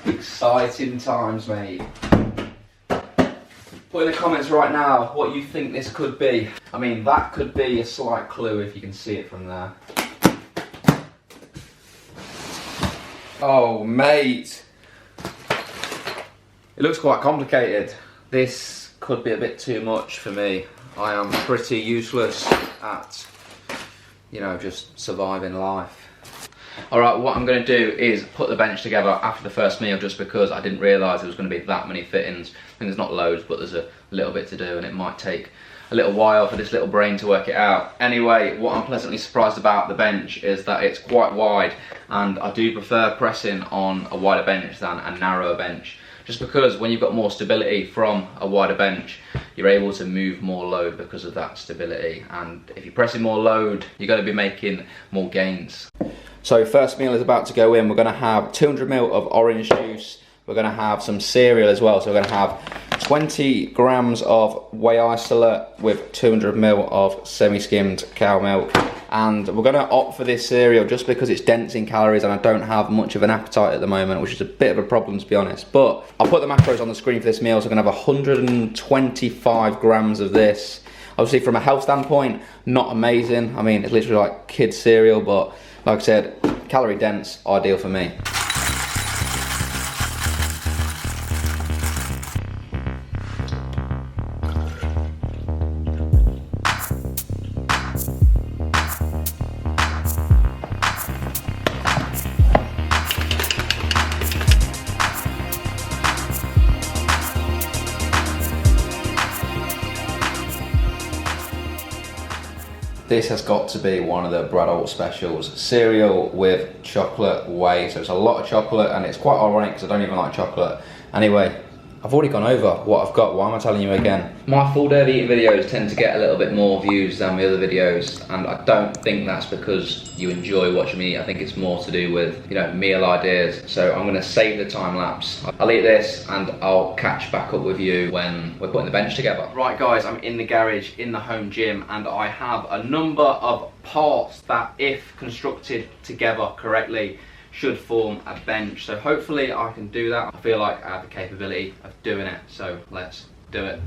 Exciting times, mate. Put in the comments right now what you think this could be. I mean, that could be a slight clue if you can see it from there. Oh, mate. It looks quite complicated. This could be a bit too much for me. I am pretty useless at, you know, just surviving life. Alright, what I'm going to do is put the bench together after the first meal, just because I didn't realise there was going to be that many fittings. I think there's not loads, but there's a little bit to do, and it might take a little while for this little brain to work it out. Anyway, what I'm pleasantly surprised about the bench is that it's quite wide, and I do prefer pressing on a wider bench than a narrower bench. Just because when you've got more stability from a wider bench, you're able to move more load because of that stability. And if you're pressing more load, you're going to be making more gains. So first meal is about to go in. We're going to have 200 ml of orange juice. We're going to have some cereal as well. So we're going to have 20 grams of whey isolate with 200 ml of semi-skimmed cow milk. And we're going to opt for this cereal just because it's dense in calories and I don't have much of an appetite at the moment, which is a bit of a problem to be honest. But I'll put the macros on the screen for this meal. So we're going to have 125 grams of this. Obviously from a health standpoint, not amazing. I mean, it's literally like kids cereal, but like I said, calorie dense, ideal for me. This has got to be one of the Braddock specials. Cereal with chocolate whey. So it's a lot of chocolate and it's quite ironic because I don't even like chocolate. Anyway, I've already gone over what I've got. Why am I telling you again? My full day of eating videos tend to get a little bit more views than the other videos, and I don't think that's because you enjoy watching me eat. I think it's more to do with, you know, meal ideas. So I'm gonna save the time lapse. I'll eat this and I'll catch back up with you when we're putting the bench together. Right guys, I'm in the garage, in the home gym, and I have a number of parts that, if constructed together correctly, should form a bench. So hopefully I can do that. I feel like I have the capability of doing it, so let's do it.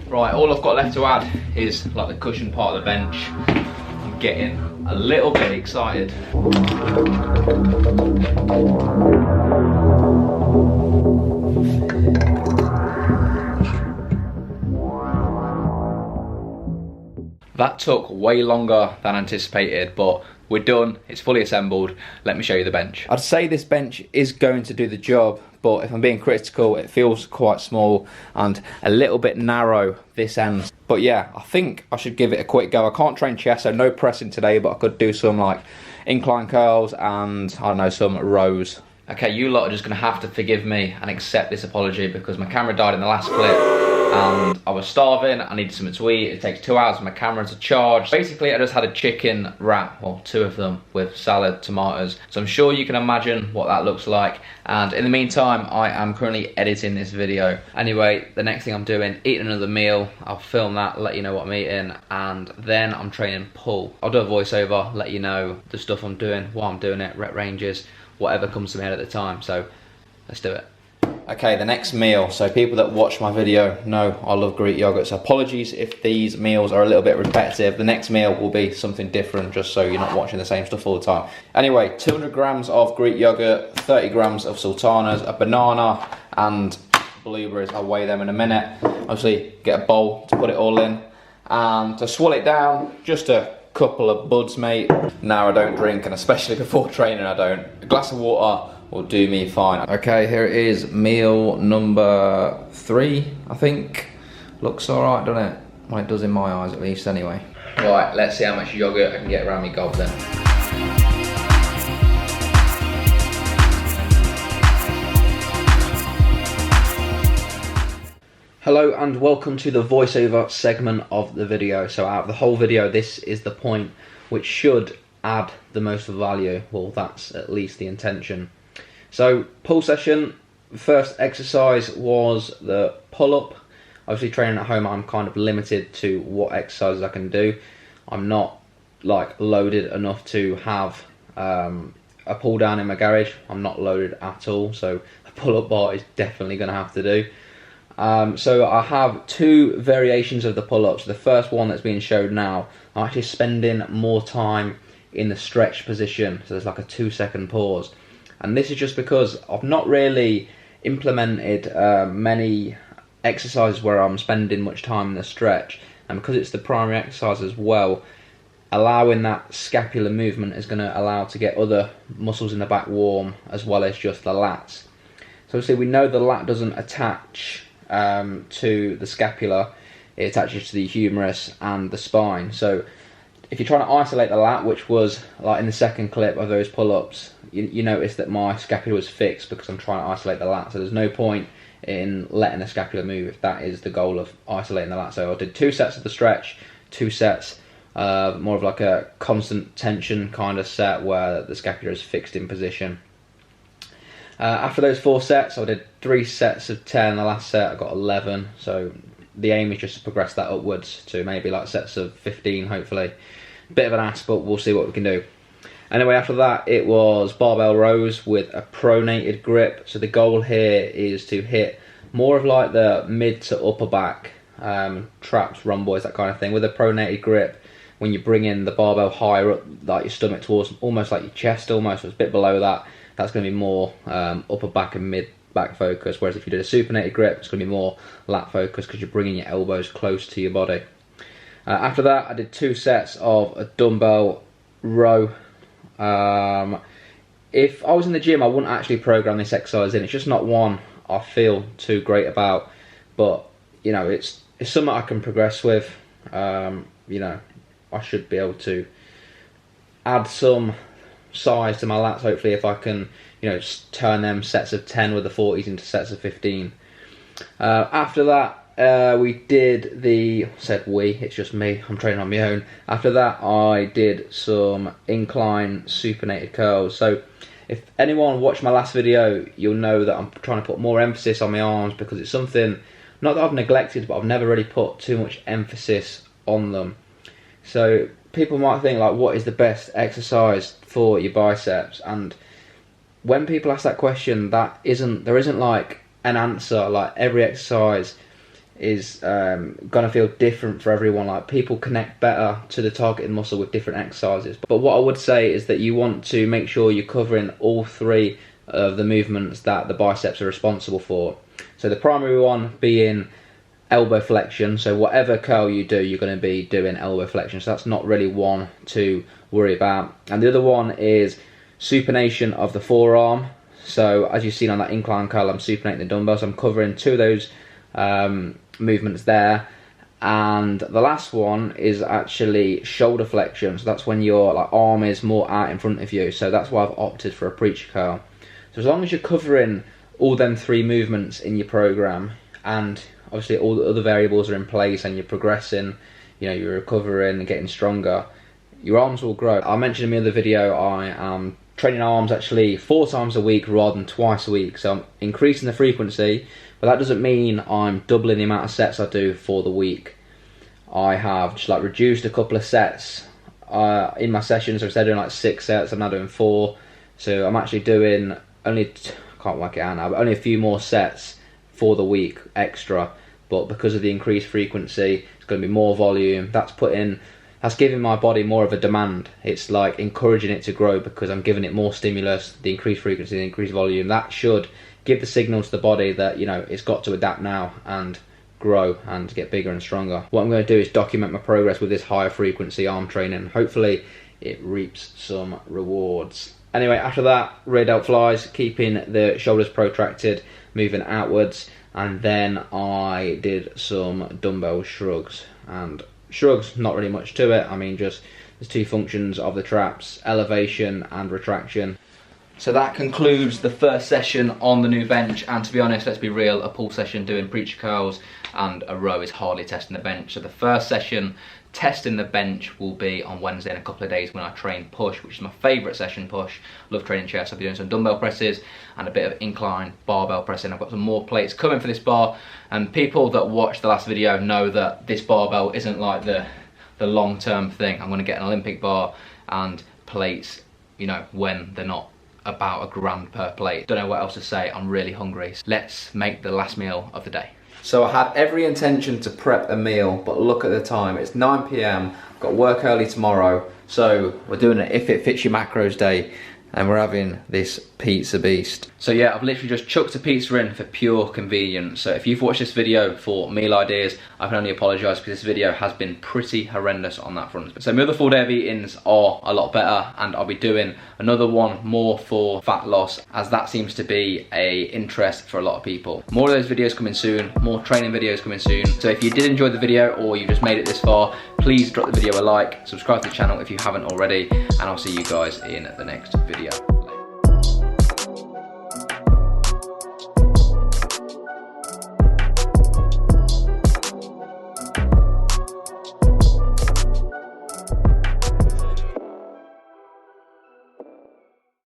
Right, all I've got left to add is like the cushion part of the bench. I'm getting a little bit excited. That took way longer than anticipated, but we're done, it's fully assembled. Let me show you the bench. I'd say this bench is going to do the job, but if I'm being critical, it feels quite small and a little bit narrow this end. But yeah, I think I should give it a quick go. I can't train chest, so no pressing today, but I could do some like incline curls and I don't know, some rows. Okay, you lot are just gonna have to forgive me and accept this apology because my camera died in the last clip. And I was starving, I needed something to eat. It takes 2 hours for my camera to charge. Basically, I just had a chicken wrap, well, 2 of them, with salad, tomatoes. So I'm sure you can imagine what that looks like. And in the meantime, I am currently editing this video. Anyway, the next thing I'm doing, eating another meal. I'll film that, let you know what I'm eating, and then I'm training pull. I'll do a voiceover, let you know the stuff I'm doing, why I'm doing it, rep ranges, whatever comes to my head at the time. So let's do it. Okay, the next meal. So people that watch my video know I love Greek yogurt. So apologies if these meals are a little bit repetitive. The next meal will be something different, just so you're not watching the same stuff all the time. Anyway, 200 grams of Greek yogurt, 30 grams of sultanas, a banana, and blueberries. I'll weigh them in a minute. Obviously, get a bowl to put it all in. And to swallow it down, just a couple of buds, mate. Now I don't drink, and especially before training I don't. A glass of water will do me fine. Okay, here it is, meal number 3, I think. Looks alright, doesn't it? Well, it does in my eyes at least, anyway. Right, let's see how much yogurt I can get around me gob then. Hello and welcome to the voiceover segment of the video. So out of the whole video, this is the point which should add the most value. Well, that's at least the intention. So pull session, first exercise was the pull-up. Obviously training at home, I'm kind of limited to what exercises I can do. I'm not like loaded enough to have a pull down in my garage. I'm not loaded at all, so a pull-up bar is definitely going to have to do. So I have two variations of the pull-ups. The first one that's being showed now, I'm actually spending more time in the stretch position, so there's like a 2-second pause. And this is just because I've not really implemented many exercises where I'm spending much time in the stretch, and because it's the primary exercise as well, allowing that scapular movement is going to allow to get other muscles in the back warm as well as just the lats. So obviously we know the lat doesn't attach to the scapula, it attaches to the humerus and the spine. So if you're trying to isolate the lat, which was like in the second clip of those pull-ups, you notice that my scapula was fixed because I'm trying to isolate the lat. So there's no point in letting the scapula move if that is the goal of isolating the lat. So I did 2 sets of the stretch, 2 sets more of like a constant tension kind of set where the scapula is fixed in position. After those 4 sets, I did 3 sets of 10. The last set I got 11, so the aim is just to progress that upwards to maybe like sets of 15 hopefully. Bit of an ask, but we'll see what we can do. Anyway, after that it was barbell rows with a pronated grip. So the goal here is to hit more of like the mid to upper back traps, rhomboids, that kind of thing, with a pronated grip. When you bring in the barbell higher up, like your stomach towards almost like your chest, almost, so it's a bit below that, that's going to be more upper back and mid back focus, whereas if you did a supinated grip, it's going to be more lat focus because you're bringing your elbows close to your body. After that, I did 2 sets of a dumbbell row. If I was in the gym, I wouldn't actually program this exercise in. It's just not one I feel too great about, but you know, it's something I can progress with. You know, I should be able to add some size to my lats hopefully if I can, you know, just turn them sets of 10 with the 40s into sets of 15. After that we did the, it's just me, I'm training on my own. After that I did some incline supinated curls. So if anyone watched my last video, you'll know that I'm trying to put more emphasis on my arms because it's something, not that I've neglected, but I've never really put too much emphasis on them. So people might think like, what is the best exercise for your biceps? And when people ask that question, there isn't like an answer. Like every exercise is gonna feel different for everyone. Like people connect better to the targeted muscle with different exercises. But what I would say is that you want to make sure you're covering all 3 of the movements that the biceps are responsible for. So the primary one being elbow flexion, so whatever curl you do, you're going to be doing elbow flexion, so that's not really one to worry about. And the other one is supination of the forearm. So as you've seen on that incline curl, I'm supinating the dumbbell, so I'm covering 2 of those movements there. And the last one is actually shoulder flexion, so that's when your like arm is more out in front of you, so that's why I've opted for a preacher curl. So as long as you're covering all them 3 movements in your program, and obviously all the other variables are in place and you're progressing, you know, you're recovering and getting stronger, your arms will grow. I mentioned in my other video I am training arms actually 4 times a week rather than twice a week, so I'm increasing the frequency, but that doesn't mean I'm doubling the amount of sets I do for the week. I have just like reduced a couple of sets in my sessions, so instead of doing like 6 sets, I'm now doing 4, so I'm actually doing only, I can't work it out now, but only a few more sets for the week extra. But because of the increased frequency, it's going to be more volume. That's giving my body more of a demand. It's like encouraging it to grow because I'm giving it more stimulus, the increased frequency, the increased volume. That should give the signal to the body that, you know, it's got to adapt now and grow and get bigger and stronger. What I'm going to do is document my progress with this higher frequency arm training. Hopefully it reaps some rewards. Anyway, after that, rear delt flies, keeping the shoulders protracted, moving outwards. And then I did some dumbbell shrugs, and shrugs, not really much to it. I mean, just there's 2 functions of the traps, elevation and retraction. So that concludes the first session on the new bench, and to be honest, let's be real, a pull session doing preacher curls and a row is hardly testing the bench. So the first session testing the bench will be on Wednesday in a couple of days when I train push, which is my favourite session, push. Love training chest. I'll be doing some dumbbell presses and a bit of incline barbell pressing. I've got some more plates coming for this bar, and people that watched the last video know that this barbell isn't like the long-term thing. I'm going to get an Olympic bar and plates, you know, when they're not about £1 per plate. Don't know what else to say, I'm really hungry. Let's make the last meal of the day. So I had every intention to prep a meal, but look at the time, it's 9 PM, got work early tomorrow, so we're doing an if it fits your macros day, and we're having this pizza beast. So yeah, I've literally just chucked a pizza in for pure convenience. So if you've watched this video for meal ideas, I can only apologise because this video has been pretty horrendous on that front. So my other full day of eatings are a lot better, and I'll be doing another one more for fat loss, as that seems to be a interest for a lot of people. More of those videos coming soon, more training videos coming soon. So if you did enjoy the video or you just made it this far, please drop the video a like, subscribe to the channel if you haven't already, and I'll see you guys in the next video.